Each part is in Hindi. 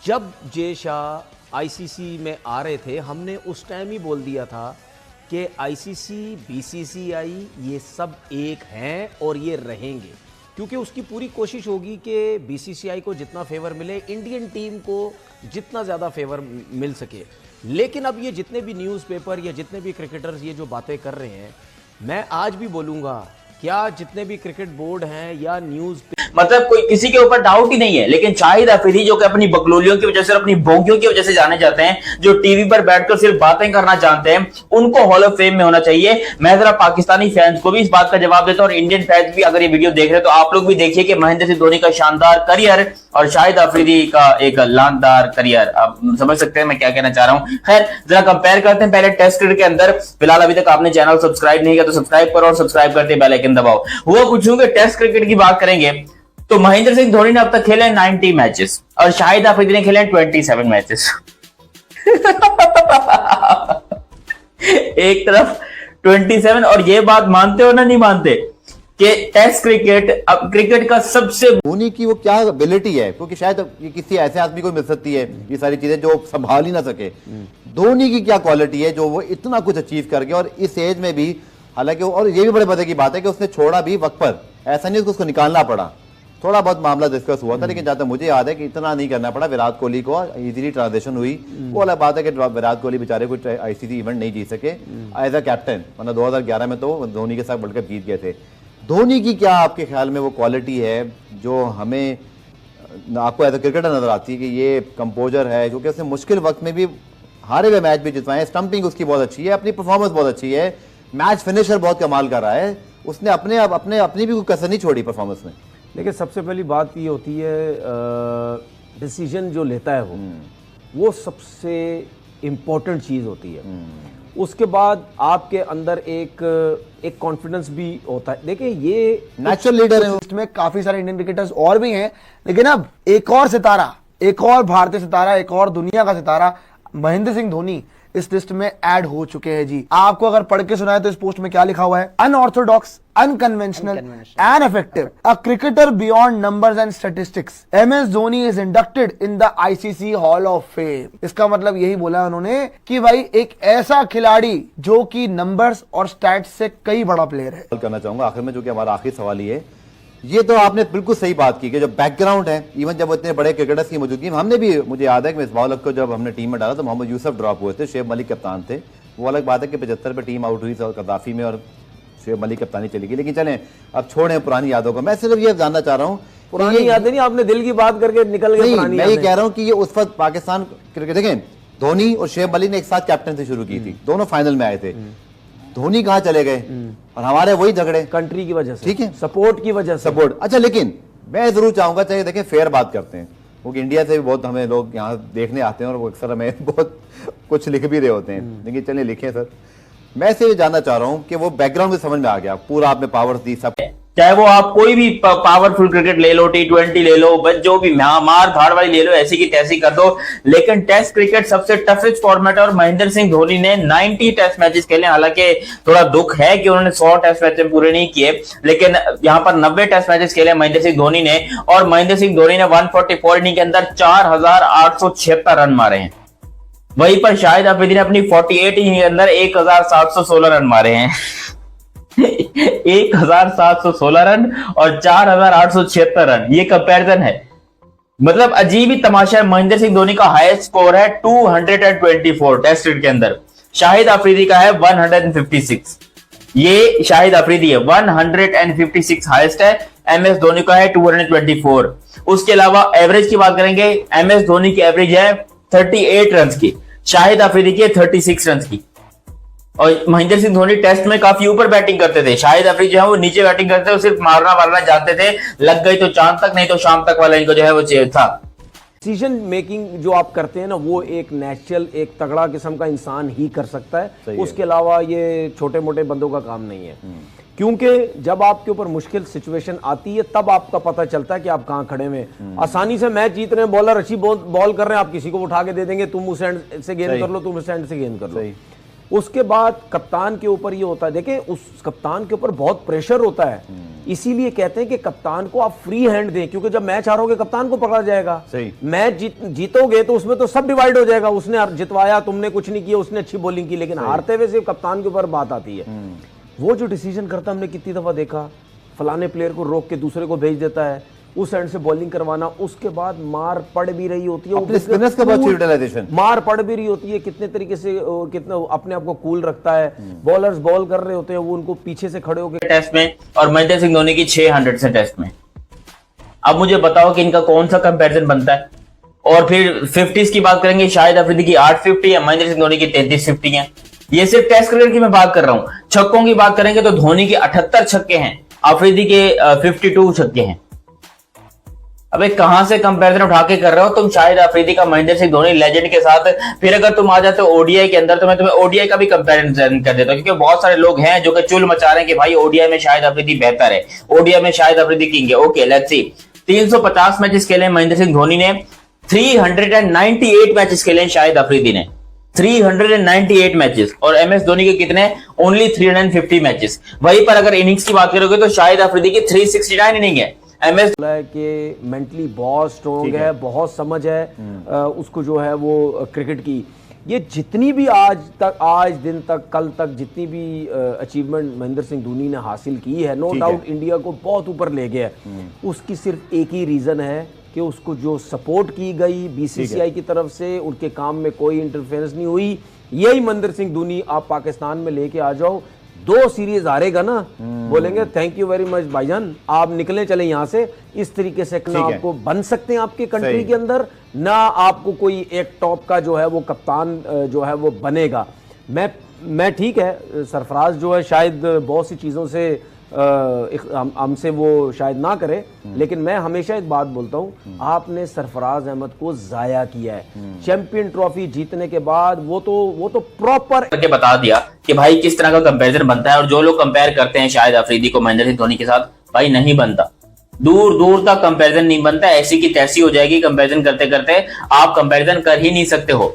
जब जे शाह आईसीसी में आ रहे थे, हमने उस टाइम ही बोल दिया था कि आईसीसी, बीसीसीआई ये सब एक हैं और ये रहेंगे, क्योंकि उसकी पूरी कोशिश होगी कि बीसीसीआई को जितना फेवर मिले, इंडियन टीम को जितना ज़्यादा फेवर मिल सके। लेकिन अब ये जितने भी न्यूज़पेपर या जितने भी क्रिकेटर्स ये जो बातें कर रहे हैं, मैं आज भी बोलूँगा, क्या जितने भी क्रिकेट बोर्ड हैं या न्यूज़, मतलब कोई किसी के ऊपर डाउट ही नहीं है, लेकिन शाहिद अफरीदी जो कि अपनी बकलोलियों की वजह से, अपनी बोगियों की वजह से जाने जाते हैं, जो टीवी पर बैठकर सिर्फ बातें करना जानते हैं, उनको हॉल ऑफ फेम में होना चाहिए। मैं जरा पाकिस्तानी फैंस को भी इस बात का जवाब देता हूं और इंडियन फैंस भी अगर ये वीडियो देख रहे हैं तो आप लोग भी देखिए कि महेंद्र सिंह धोनी का शानदार करियर और शाहिद अफरीदी का एक लानदार करियर। आप समझ सकते हैं मैं क्या कहना चाह रहा हूं। खैर, जरा कंपेयर करते हैं पहले टेस्ट क्रिकेट के अंदर। फिलहाल अभी तक आपने चैनल सब्सक्राइब नहीं किया तो सब्सक्राइब करो और सब्सक्राइब करते बेल आइकन दबाओ। हुआ कुछ कि टेस्ट क्रिकेट की बात करेंगे तो महेंद्र सिंह धोनी ने अब तक खेले 90 मैचेस और शाहिद अफरीदी ने खेले 27 मैचेस। एक तरफ 27, और ये बात मानते हो ना नहीं मानते कि टेस्ट क्रिकेट अब क्रिकेट का सबसे, धोनी की वो क्या एबिलिटी है, क्योंकि शायद ये किसी ऐसे आदमी को मिल सकती है ये सारी चीजें जो संभाल ही ना सके। धोनी की क्या क्वालिटी है जो वो इतना कुछ अचीव कर गया और इस एज में भी, हालांकि और ये भी बड़े मजे की बात है कि उसने छोड़ा भी वक्त पर, ऐसा नहीं उसको निकालना पड़ा। थोड़ा बहुत मामला डिस्कस हुआ था, लेकिन जहां तक मुझे याद है कि इतना नहीं करना पड़ा। विराट कोहली को इजीली ट्रांजिशन हुई, वो अलग बात है कि विराट कोहली बेचारे कोई आईसीसी इवेंट नहीं जीत सके एज अ कैप्टन, वरना 2011 में तो धोनी के साथ वर्ल्ड कप जीत गए थे। धोनी की क्या आपके ख्याल में वो क्वालिटी है जो हमें आपको एज अ क्रिकेटर नजर आती है कि ये कंपोजर है, क्योंकि उसने मुश्किल वक्त में भी हारे हुए मैच भी जितवाए, स्टंपिंग उसकी बहुत अच्छी है, अपनी परफॉर्मेंस बहुत अच्छी है, मैच फिनिशर बहुत कमाल कर रहा है, उसने अपनी भी कोई कसर नहीं छोड़ी परफॉर्मेंस में। लेकिन सबसे पहली बात ये होती है, डिसीजन जो लेता है वो सबसे इम्पोर्टेंट चीज़ होती है। उसके बाद आपके अंदर एक कॉन्फिडेंस भी होता है। देखिए, ये नेचुरल लीडर है। लिस्ट में काफी सारे इंडियन क्रिकेटर्स और भी हैं, लेकिन अब एक और सितारा, एक और भारतीय सितारा, एक और दुनिया का सितारा महेंद्र सिंह धोनी इस लिस्ट में ऐड हो चुके हैं जी। आपको अगर पढ़ के सुनाए तो इस पोस्ट में क्या लिखा हुआ है? Unorthodox, unconventional and effective, a cricketer beyond numbers and statistics, MS Dhoni is inducted in the ICC hall of fame. इसका मतलब यही बोला उन्होंने कि भाई एक ऐसा खिलाड़ी जो कि नंबर्स और स्टैट्स से कई बड़ा प्लेयर है। करना चाहूंगा आखिर में, जो कि हमारा आखिरी सवाल ये है, ये तो आपने बिल्कुल सही बात की कि जो बैकग्राउंड है, इवन जब इतने बड़े क्रिकेटर्स की मौजूदगी, हमने भी, मुझे याद है कि मिसबाह को जब हमने टीम में डाला तो मोहम्मद यूसुफ ड्रॉप हुए थे, शुएब मलिक कप्तान थे। वो अलग बात है कि 75 पे टीम आउट हुई और कदाफी में और शुएब मलिक कप्तानी चली गई। लेकिन चलें, अब छोड़ें पुरानी यादों को। मैं सिर्फ ये जानना चाह रहा हूँ, पुरानी यादें नहीं, आपने दिल की बात करके निकल गए। मैं ये कह रहा हूँ कि ये उस वक्त पाकिस्तान क्रिकेट, देखें धोनी और शुएब मलिक ने एक साथ कैप्टनसी शुरू की थी, दोनों फाइनल में आए थे। धोनी कहाँ चले गए और हमारे वही झगड़े कंट्री की वजह से, ठीक है, सपोर्ट की वजह से, सपोर्ट। अच्छा, लेकिन मैं जरूर चाहूंगा, चाहिए देखें फेयर बात करते हैं, क्योंकि इंडिया से भी बहुत हमें लोग यहाँ देखने आते हैं और वो अक्सर हमें बहुत कुछ लिख भी रहे होते हैं, लेकिन चलिए लिखें सर। मैं से जानना चाह रहा हूँ कि वो बैकग्राउंड भी समझ में आ गया, पूरा आपने पावर्स दी सब, चाहे वो आप कोई भी पावरफुल क्रिकेट ले लो, T20 ले लो, बस जो भी मार धाड़ वाली ले लो, ऐसी की तैसी कर दो, लेकिन टेस्ट क्रिकेट सबसे टफेस्ट फॉर्मेट है और महेंद्र सिंह धोनी ने 90 टेस्ट मैचेस खेले। हालांकि थोड़ा दुख है कि उन्होंने 100 टेस्ट मैचेस पूरे नहीं किए, लेकिन यहां पर 90 टेस्ट मैचेस खेले महेंद्र सिंह धोनी ने, और महेंद्र सिंह धोनी ने 144 इनिंग के अंदर 4876 रन मारे हैं। वहीं पर शाहिद अफरीदी ने अपनी 48 इनिंग के अंदर 1716 रन मारे हैं। 1716 रन और 4876 रन, ये कंपैरिजन है। मतलब अजीब ही तमाशा है। महेंद्र सिंह धोनी का हाईएस्ट स्कोर है 224 टेस्ट क्रिकेट के अंदर, शाहिद अफरीदी का है 156। ये शाहिद अफरीदी है 156 हाईएस्ट है, एमएस धोनी का है 224। उसके अलावा एवरेज की बात करेंगे, एमएस धोनी की एवरेज है 38 रन की, शाहिद अफरीदी की 36 रन की। और महेंद्र सिंह धोनी टेस्ट में काफी ऊपर बैटिंग करते थे, शाहिद अफरीदी जो है वो नीचे बैटिंग करते थे, वो सिर्फ मारना जानते थे, लग गई तो चांद तक, नहीं तो शाम तक वाला इनको जो है वो था। डिसीजन मेकिंग जो आप करते हैं ना, वो एक नेचुरल, एक तगड़ा किस्म का इंसान ही कर सकता है, उसके अलावा ये छोटे मोटे बंदों का काम नहीं है। क्योंकि जब आपके ऊपर मुश्किल सिचुएशन आती है तब आपका पता चलता है कि आप कहां खड़े हुए। आसानी से मैच जीत रहे हैं, बॉलर अच्छी बॉल कर रहे हैं, आप किसी को उठा के दे देंगे, तुम उस एंड से गेंद कर लो, तुम उस एंड से गेंद कर लो। उसके बाद कप्तान के ऊपर ये होता है, देखिए उस कप्तान के ऊपर बहुत प्रेशर होता है, इसीलिए कहते हैं कि कप्तान को आप फ्री हैंड दें, क्योंकि जब मैच हारोगे कप्तान को पकड़ा जाएगा। सही। मैच जीतोगे तो उसमें तो सब डिवाइड हो जाएगा, उसने जितवाया, तुमने कुछ नहीं किया, उसने अच्छी बॉलिंग की, लेकिन हारते हुए सिर्फ कप्तान के ऊपर बात आती है। वो जो डिसीजन करता हमने कितनी दफा देखा, फलाने प्लेयर को रोक के दूसरे को भेज देता है, उस एंड से बॉलिंग करवाना, उसके बाद मार पड़ भी रही होती है, अपने स्पिनर्स का बहुत अच्छी यूटिलाइजेशन, मार पड़ भी रही होती है, कितने तरीके से कितना अपने आप को कूल रखता है। बॉलर्स बॉल कर रहे होते हैं, वो उनको पीछे से खड़े होकर टेस्ट में, और महेंद्र सिंह धोनी की 600 से टेस्ट में। अब मुझे बताओ कि इनका कौन सा कंपैरिजन बनता है। और फिर 50s की बात करेंगे, शाहिद अफरीदी की 850 है, महेंद्र सिंह धोनी की 3350 है। ये सिर्फ टेस्ट क्रिकेट की मैं बात कर रहा हूं। छक्कों की बात करेंगे तो धोनी के 78 छक्के हैं, अफरीदी के 52 छक्के हैं। अबे कहां से कंपैरिजन उठा के कर रहे हो तुम शाहिद अफरीदी का महेंद्र सिंह धोनी लेजेंड के साथ। फिर अगर तुम आ जाते हो ओडीआई के अंदर तो मैं तुम्हें ओडीआई का भी कंपैरिजन कर देता हूं, क्योंकि बहुत सारे लोग हैं जो कि चुल मचा रहे हैं कि भाई ओडीआई में शाहिद अफरीदी बेहतर है, ओडीआई में शाहिद अफरीदी किंग है। ओके लेट्स सी, 350 मैचेस खेले महेंद्र सिंह धोनी ने, 398 मैचेस खेले शाहिद अफरीदी ने, 398 मैचेस, और एमएस धोनी के कितने, ओनली 350 मैचेस। वहीं पर अगर इनिंग्स की बात करोगे तो शाहिद अफरीदी की 369 इनिंग है, एमएस कि मेंटली बहुत स्ट्रॉन्ग है, बहुत समझ है उसको जो है वो क्रिकेट की। ये जितनी भी आज दिन तक, कल तक जितनी भी अचीवमेंट महेंद्र सिंह धोनी ने हासिल की है, नो डाउट इंडिया को बहुत ऊपर ले गया है। उसकी सिर्फ एक ही रीजन है कि उसको जो सपोर्ट की गई बीसीसीआई की तरफ से, उनके काम में कोई इंटरफेरेंस नहीं हुई। यही महेंद्र सिंह धोनी आप पाकिस्तान में लेके आ जाओ, 2 सीरीज हारेगा ना, बोलेंगे थैंक यू वेरी मच भाईजान, आप निकले चले यहां से। इस तरीके से ना आपको बन सकते हैं आपके कंट्री के अंदर, ना आपको कोई एक टॉप का जो है वो कप्तान जो है वो बनेगा। मैं ठीक है, सरफराज जो है शायद बहुत सी चीजों से हमसे वो शायद ना करे, लेकिन मैं हमेशा एक बात बोलता हूं, आपने सरफराज अहमद को जाया किया है। चैंपियन ट्रॉफी जीतने के बाद वो तो प्रॉपर करके बता दिया कि भाई किस तरह का कंपैरिजन बनता है। और जो लोग कंपेयर करते हैं शाहिद अफरीदी को महेंद्र सिंह धोनी के साथ, भाई नहीं बनता, दूर दूर तक कंपैरिजन नहीं बनता, ऐसी की तैसी हो जाएगी कंपैरिजन करते करते, आप कंपैरिजन कर ही नहीं सकते हो।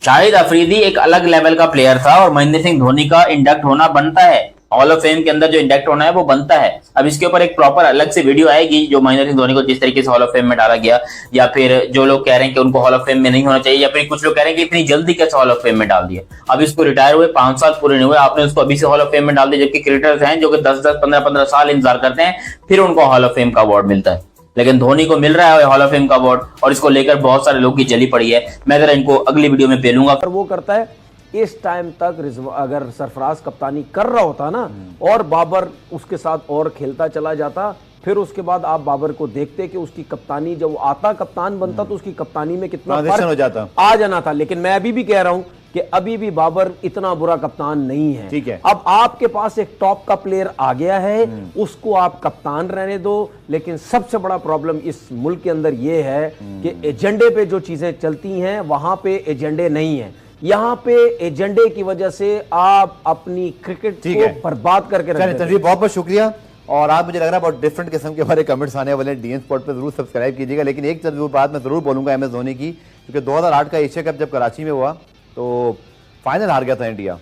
शाहिद अफरीदी एक अलग लेवल का प्लेयर था और महेंद्र सिंह धोनी का इंडक्ट होना बनता है, हॉल ऑफ फेम के अंदर जो इंडक्ट होना है वो बनता है। अब इसके ऊपर एक प्रॉपर अलग से वीडियो आएगी जो महेंद्र सिंह धोनी को जिस तरीके से हॉल ऑफ फेम में डाला गया, या फिर जो लोग कह रहे हैं कि उनको हॉल ऑफ फेम में नहीं होना चाहिए, या फिर कुछ लोग कह रहे हैं कि इतनी जल्दी कैसे हॉल ऑफ फेम में डाल दिया। अब इसको रिटायर हुए 5 साल पूरे नहीं हुए, आपने उसको अभी से हॉल ऑफ फेम में डाल दिया, जबकि क्रिकेटर्स हैं जो कि 10-10, 15-15 साल इंतजार करते हैं फिर उनको हॉल ऑफ फेम का अवार्ड मिलता है। लेकिन धोनी को मिल रहा है हॉल ऑफ फेम का अवार्ड, और इसको लेकर बहुत सारे लोग की जली पड़ी है। मैं जरा इनको अगली वीडियो में पेलूंगा। वो करता है इस टाइम तक अगर सरफराज कप्तानी कर रहा होता ना, और बाबर उसके साथ और खेलता चला जाता, फिर उसके बाद आप बाबर को देखते कि उसकी कप्तानी जब आता कप्तान बनता तो उसकी कप्तानी में कितना फर्क हो जाता, आ जाना था। लेकिन मैं अभी भी कह रहा हूं कि अभी भी बाबर इतना बुरा कप्तान नहीं है। ठीक है, अब आपके पास एक टॉप का प्लेयर आ गया है, उसको आप कप्तान रहने दो। लेकिन सबसे बड़ा प्रॉब्लम इस मुल्क के अंदर यह है कि एजेंडे पे जो चीजें चलती हैं वहां पे एजेंडे नहीं है। यहाँ पे एजेंडे की वजह से आप अपनी क्रिकेट को बर्बाद करके रख देते हैं। बहुत बहुत शुक्रिया। और आज मुझे लग रहा है बहुत डिफरेंट किस्म के हमारे कमेंट्स आने वाले हैं, डीएन स्पोर्ट पे जरूर सब्सक्राइब कीजिएगा। लेकिन एक जरूर बात मैं जरूर बोलूंगा एमएस धोनी की, क्योंकि 2008 का एशिया कप जब कराची में हुआ तो फाइनल हार गया था इंडिया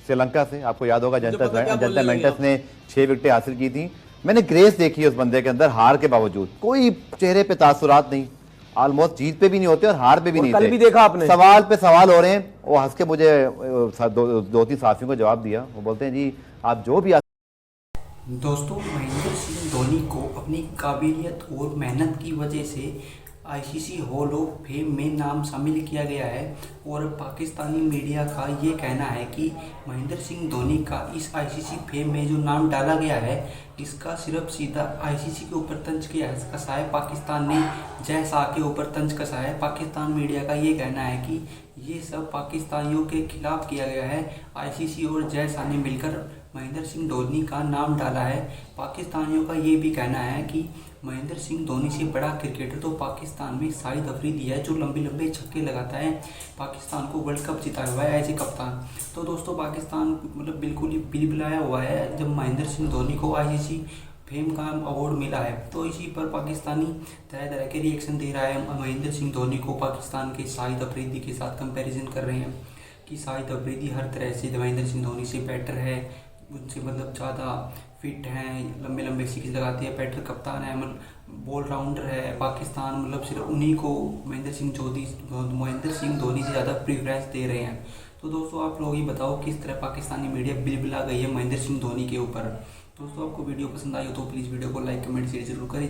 श्रीलंका से, आपको याद होगा, जनता मेंटस ने 6 विकेटें हासिल की थी। मैंने ग्रेस देखी उस बंदे के अंदर, हार के बावजूद कोई चेहरे पे तासुरात नहीं, ऑलमोस्ट जीत पे भी नहीं होते और हार पे भी नहीं कल भी देखा आपने, सवाल पे सवाल हो रहे हैं। वो हंस के मुझे 2-3 साथियों को जवाब दिया, वो बोलते हैं जी आप जो भी। दोस्तों, महेंद्र सिंह धोनी को अपनी काबिलियत और मेहनत की वजह से आईसीसी हॉल ऑफ फेम में नाम शामिल किया गया है। और पाकिस्तानी मीडिया का ये कहना है कि महेंद्र सिंह धोनी का इस आईसीसी फेम में जो नाम डाला गया है, इसका सिर्फ सीधा आईसीसी के ऊपर तंज कसा है, पाकिस्तान ने जय शाह के ऊपर तंज कसा है। पाकिस्तान मीडिया का ये कहना है कि ये सब पाकिस्तानियों के खिलाफ किया गया है। आईसीसी और जय शाह ने मिलकर महेंद्र सिंह धोनी का नाम डाला है। पाकिस्तानियों का ये भी कहना है कि महेंद्र सिंह धोनी से बड़ा क्रिकेटर तो पाकिस्तान में शाहिद अफरीदी है, जो लंबे लंबे छक्के लगाता है, पाकिस्तान को वर्ल्ड कप जिताया हुआ है एज ए कप्तान। तो दोस्तों, पाकिस्तान मतलब बिल्कुल ही बिलबिलाया हुआ है जब महेंद्र सिंह धोनी को आईसीसी फेम का अवार्ड मिला है। तो इसी पर पाकिस्तानी तरह तरह के रिएक्शन दे रहा है। महेंद्र सिंह धोनी को पाकिस्तान के शाहिद अफरीदी के साथ कंपैरिजन कर रहे हैं। कि शाहिद अफरीदी हर तरह से महेंद्र सिंह धोनी से बेटर है, उनसे मतलब ज़्यादा फिट हैं, लंबे लंबे सिक्स लगाते हैं, बेटर कप्तान है, बॉल राउंडर है। पाकिस्तान मतलब सिर्फ उन्हीं को महेंद्र सिंह धोनी से ज़्यादा प्रेफरेंस दे रहे हैं। तो दोस्तों आप लोग ये बताओ किस तरह पाकिस्तानी मीडिया बिलबिला गई है महेंद्र सिंह धोनी के ऊपर। दोस्तों आपको वीडियो पसंद आई हो तो प्लीज़ वीडियो को लाइक कमेंट शेयर जरूर करें।